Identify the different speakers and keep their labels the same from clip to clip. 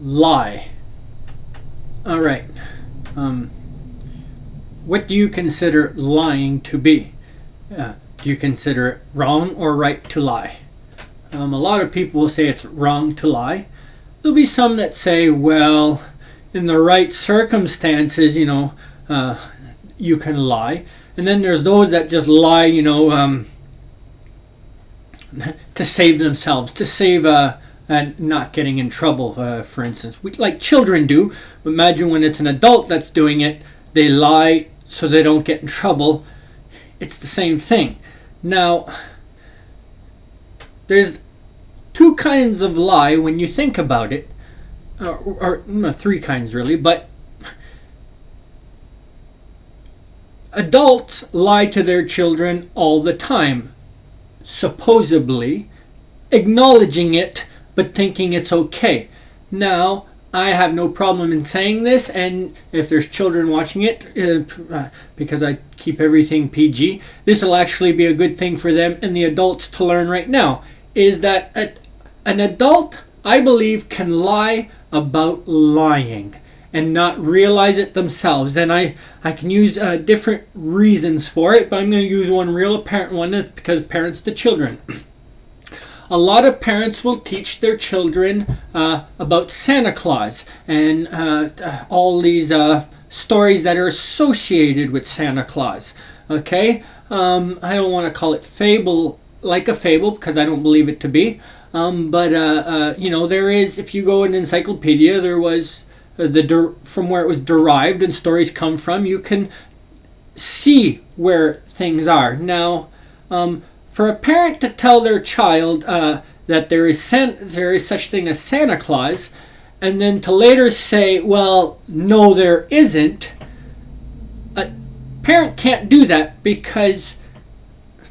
Speaker 1: lie. All right. What do you consider lying to be? Do you consider it wrong or right to lie? A lot of people will say it's wrong to lie. There'll be some that say, well, in the right circumstances, you can lie. And then there's those that just lie, to save themselves, to save not getting in trouble, for instance. Like children do. Imagine when it's an adult that's doing it, they lie so they don't get in trouble. It's the same thing. Now, there's two kinds of lie when you think about it, or three kinds really, but adults lie to their children all the time, supposedly, acknowledging it, but thinking it's okay. Now, I have no problem in saying this, and if there's children watching it, because I keep everything PG, this will actually be a good thing for them and the adults to learn right now, is that an adult, I believe, can lie about lying and not realize it themselves. And I can use different reasons for it, but I'm going to use one real apparent one, is because parents to children. A lot of parents will teach their children about Santa Claus and all these stories that are associated with Santa Claus. Okay? I don't want to call it fable, like a fable, because I don't believe it to be. But there is, if you go in an encyclopedia, there was from where it was derived and stories come from, you can see where things are. Now, for a parent to tell their child that there is such thing as Santa Claus, and then to later say, well, no, there isn't, a parent can't do that, because,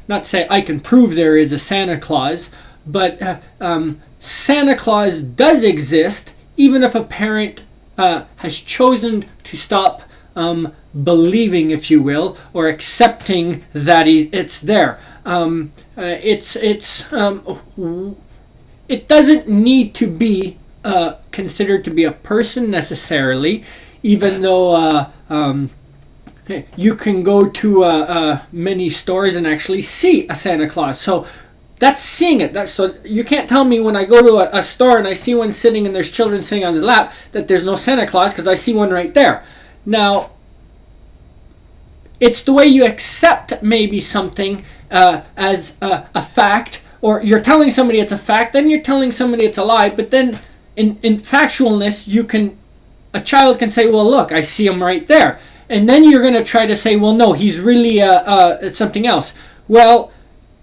Speaker 1: not to say I can prove there is a Santa Claus, but Santa Claus does exist, even if a parent has chosen to stop believing, if you will, or accepting that it's there. It doesn't need to be considered to be a person necessarily, even though you can go to many stores and actually see a Santa Claus. So that's seeing it. So you can't tell me when I go to a store and I see one sitting and there's children sitting on his lap that there's no Santa Claus, because I see one right there. Now, it's the way you accept maybe something as a fact, or you're telling somebody it's a fact, then you're telling somebody it's a lie, but then in factualness, a child can say, well, look, I see him right there. And then you're going to try to say, well, no, he's really it's something else. Well,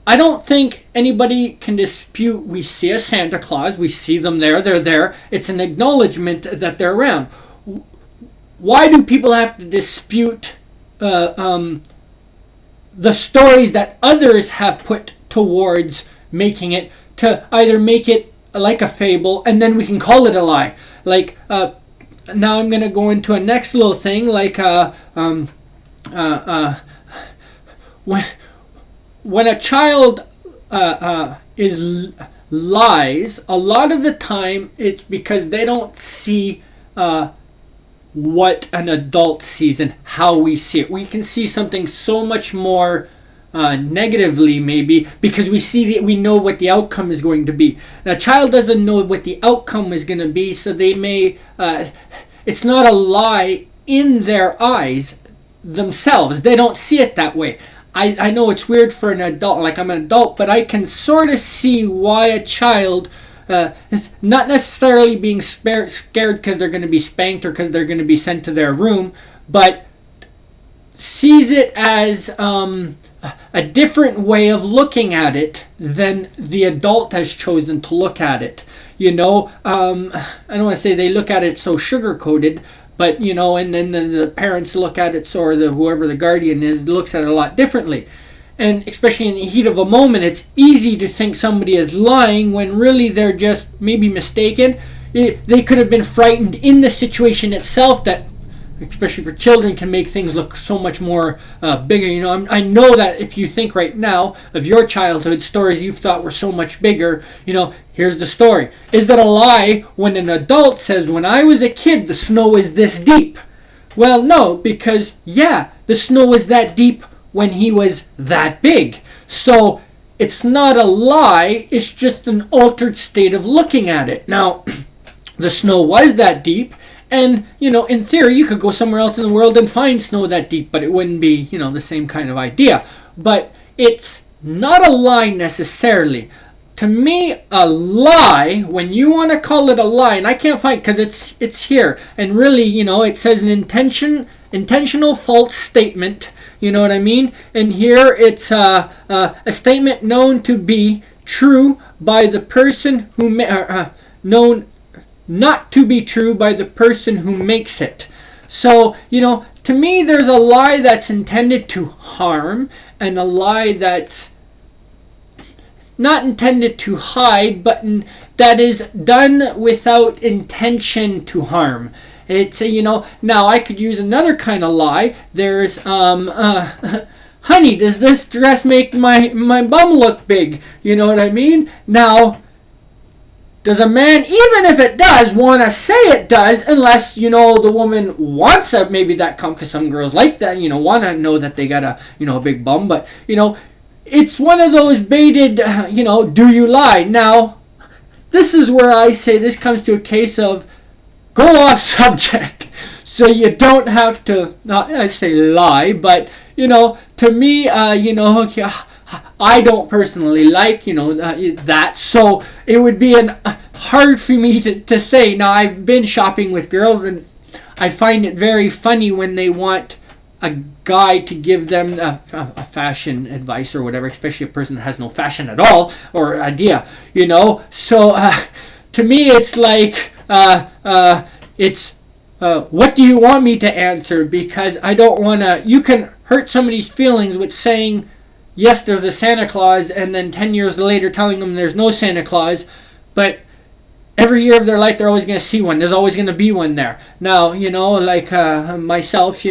Speaker 1: I don't think anybody can dispute we see a Santa Claus, we see them there, they're there. It's an acknowledgement that they're around. Why do people have to dispute the stories that others have put towards making it, to either make it like a fable and then we can call it a lie? Like, now I'm going to go into a next little thing, like when a child lies, a lot of the time it's because they don't see what an adult sees and how we see it. We can see something so much more negatively, maybe, because we know what the outcome is going to be. And a child doesn't know what the outcome is going to be, so they may it's not a lie in their eyes themselves. They don't see it that way. I know it's weird for an adult, like I'm an adult, but I can sort of see why a child, not necessarily being scared because they're going to be spanked or because they're going to be sent to their room, but sees it as a different way of looking at it than the adult has chosen to look at it. I don't want to say they look at it so sugar-coated, but, and then the parents look at it, or whoever the guardian is looks at it a lot differently. And especially in the heat of a moment, it's easy to think somebody is lying when really they're just maybe mistaken. They could have been frightened in the situation itself, that especially for children, can make things look so much more bigger. I know that if you think right now of your childhood stories you thought were so much bigger, here's the story. Is it a lie when an adult says, when I was a kid, the snow is this deep? Well, no, because, the snow was that deep when he was that big. So it's not a lie, it's just an altered state of looking at it. Now, the snow was that deep, and, in theory, you could go somewhere else in the world and find snow that deep, but it wouldn't be, the same kind of idea. But it's not a lie necessarily. To me, a lie, when you want to call it a lie, and I can't find, because it's here, and really, it says an intentional false statement, you know what I mean? And here it's a statement known to be true by the person who, known not to be true by the person who makes it. So, to me, there's a lie that's intended to harm, and a lie that's not intended to hide, but that is done without intention to harm. It's, now I could use another kind of lie. There's, honey, does this dress make my bum look big? You know what I mean? Now, does a man, even if it does, want to say it does, unless, the woman wants maybe that because some girls like that, want to know that they got a big bum, but, it's one of those baited, do you lie? Now, this is where I say this comes to a case of go off subject. So you don't have to, not I say lie, but, to me, I don't personally like, that. So it would be hard for me to say. Now, I've been shopping with girls, and I find it very funny when they want a guy to give them a fashion advice or whatever, especially a person that has no fashion at all or idea, So to me, it's like, what do you want me to answer? Because I don't want to, you can hurt somebody's feelings with saying, yes, there's a Santa Claus, and then 10 years later telling them there's no Santa Claus, but every year of their life, they're always going to see one. There's always going to be one there. Now, like myself,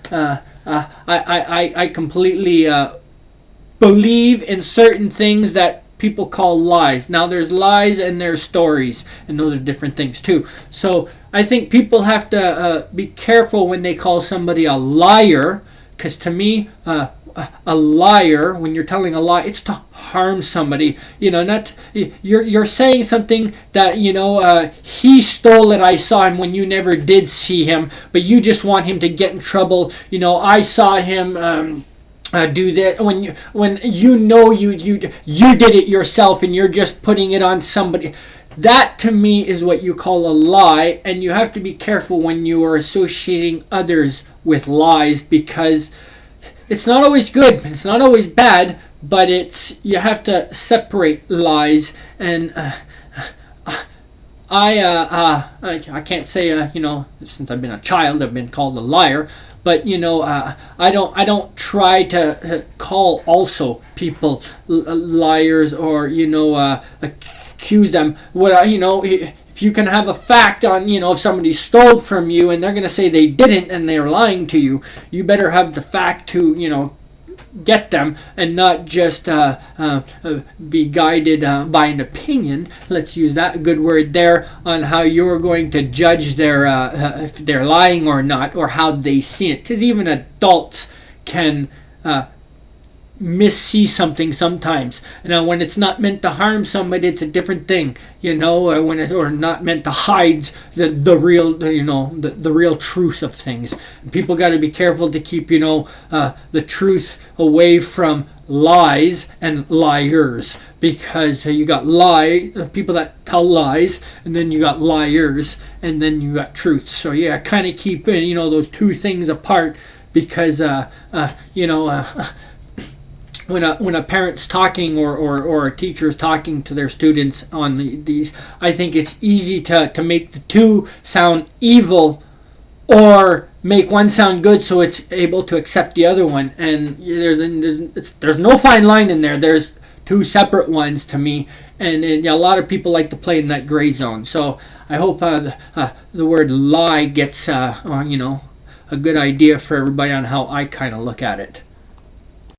Speaker 1: I completely believe in certain things that people call lies. Now, there's lies and there's stories, and those are different things too. So I think people have to be careful when they call somebody a liar, because to me, a liar, when you're telling a lie, it's to harm somebody. Not you're saying something that he stole it. I saw him when you never did see him, but you just want him to get in trouble. I saw him do that when you did it yourself, and you're just putting it on somebody. That to me is what you call a lie, and you have to be careful when you are associating others with lies, because it's not always good, it's not always bad, but you have to separate lies. And I can't say since I've been a child I've been called a liar, but I don't try to call also people liars or accuse them. If you can have a fact on, if somebody stole from you and they're going to say they didn't and they're lying to you, you better have the fact to, get them, and not just be guided by an opinion. Let's use that good word there, on how you're going to judge if they're lying or not, or how they see it. Because even adults can missee something sometimes. Now, when it's not meant to harm somebody, it's a different thing, or not meant to hide the real, the real truth of things. And people got to be careful to keep, the truth away from lies and liars, because you got people that tell lies, and then you got liars, and then you got truth. So kind of keep those two things apart, because when a parent's talking or a teacher's talking to their students on these, I think it's easy to make the two sound evil, or make one sound good so it's able to accept the other one. And there's no fine line in there. There's two separate ones to me, and a lot of people like to play in that gray zone. So I hope the word lie gets a good idea for everybody on how I kind of look at it.